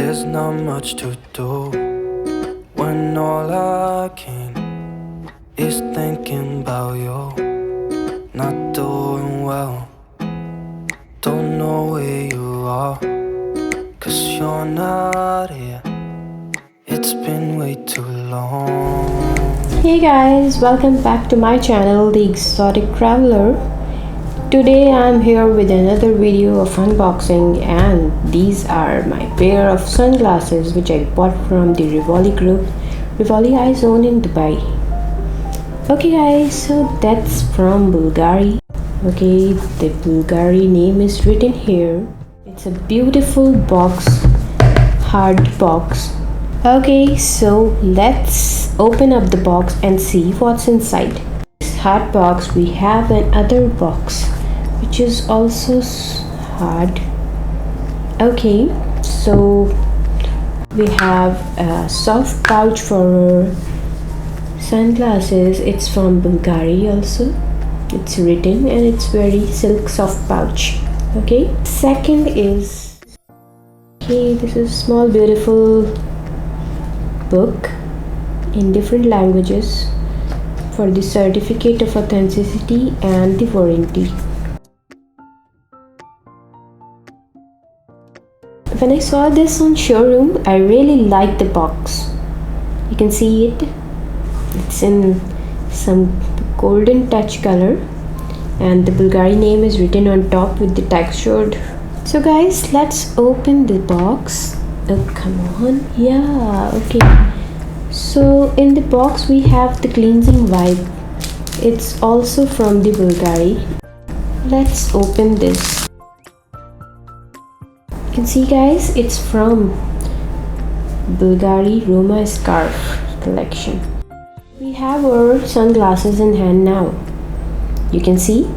There's not much to do when all I can is thinking about you. Not doing well, don't know where you are, 'cause you're not here. It's been way too long. Hey guys, welcome back to my channel, The Exotic Traveler. Today I'm here with another video of unboxing, and these are my pair of sunglasses which I bought from the Bvlgari group, Bvlgari Eye Zone in Dubai. Okay guys, so that's from Bvlgari. Okay, the Bvlgari name is written here. It's a beautiful box, hard box. Okay, so let's open up the box and see what's inside. This hard box, we have another box which is also hard. Okay, so we have a soft pouch for sunglasses. It's from Bvlgari also. It's written and it's very silk soft pouch. Okay, second is, okay, this is small beautiful book in different languages for the certificate of authenticity and the warranty. When I saw this on showroom, I really liked the box. You can see it. It's in some golden touch color and the Bvlgari name is written on top with the textured. So guys, let's open the box. Oh, come on. Yeah, okay. So in the box we have the cleansing wipe. It's also from the Bvlgari. Let's open this. You can see guys, it's from Bvlgari Roma Scarf collection. We have our sunglasses in hand now. You can see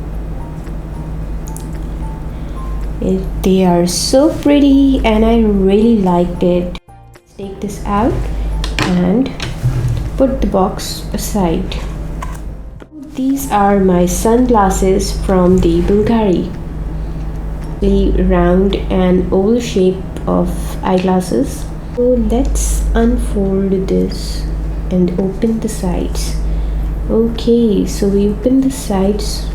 they are so pretty and I really liked it. Let's take this out and put the box aside. These are my sunglasses from the Bvlgari. The round and oval shape of eyeglasses. So let's unfold this and open the sides. Okay, so we open the sides.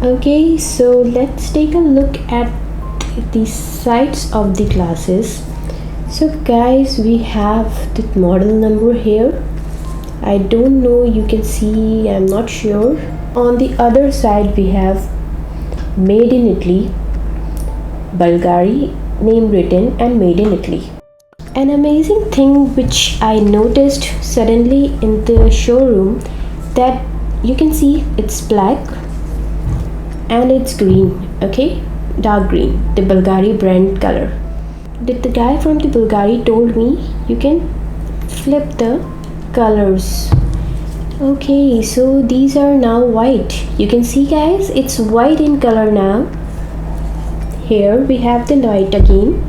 Okay, so let's take a look at the sides of the glasses. So guys, we have the model number here. I don't know, you can see, I'm not sure. On the other side we have made in Italy, Bvlgari name written and made in Italy. An amazing thing which I noticed suddenly in the showroom, that you can see it's black and it's green. Okay, dark green, the Bvlgari brand color. The guy from the Bvlgari told me you can flip the colors. Okay, so these are now white. You can see guys, it's white in color now. Here we have the light again.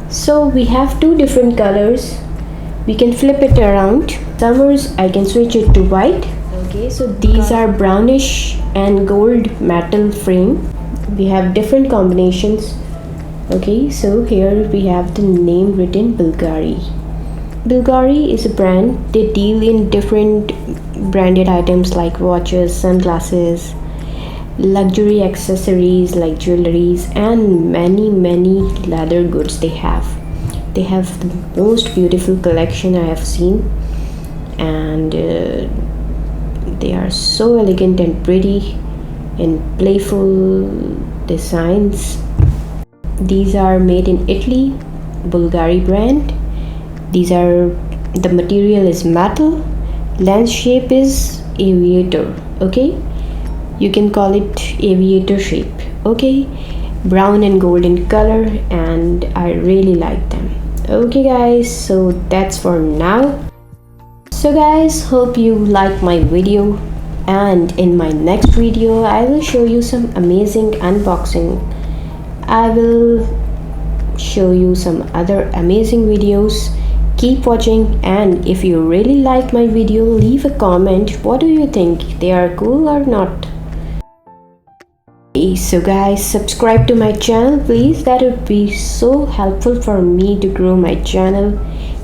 So we have two different colors. We can flip it around. Summers I can switch it to white. Okay, so these are brownish and gold metal frame. We have different combinations. Okay, so here we have the name written Bvlgari. Bvlgari is a brand. They deal in different branded items like watches, sunglasses, luxury accessories like jewelries, and many leather goods they have. They have the most beautiful collection I have seen, and they are so elegant and pretty and playful designs. These are made in Italy, Bvlgari brand. These are, the material is metal, lens shape is aviator. Okay, you can call it aviator shape. Okay, brown and golden color, and I really like them. Okay guys, so that's for now. So guys, hope you like my video, and in my next video I will show you some amazing unboxing. I will show you some other amazing videos. Keep watching, and if you really like my video, leave a comment. What do you think? They are cool or not? Okay, so guys, subscribe to my channel please. That would be so helpful for me to grow my channel.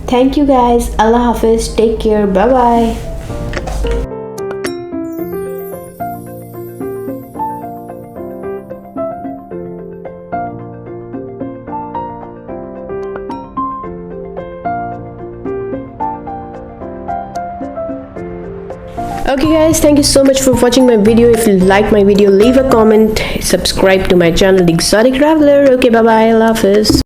Thank you guys. Allah Hafiz. Take care. Bye bye. Okay guys, thank you so much for watching my video. If you like my video, leave a comment, subscribe to my channel, The Exotic Traveler. Okay, bye bye, Allah Hafiz.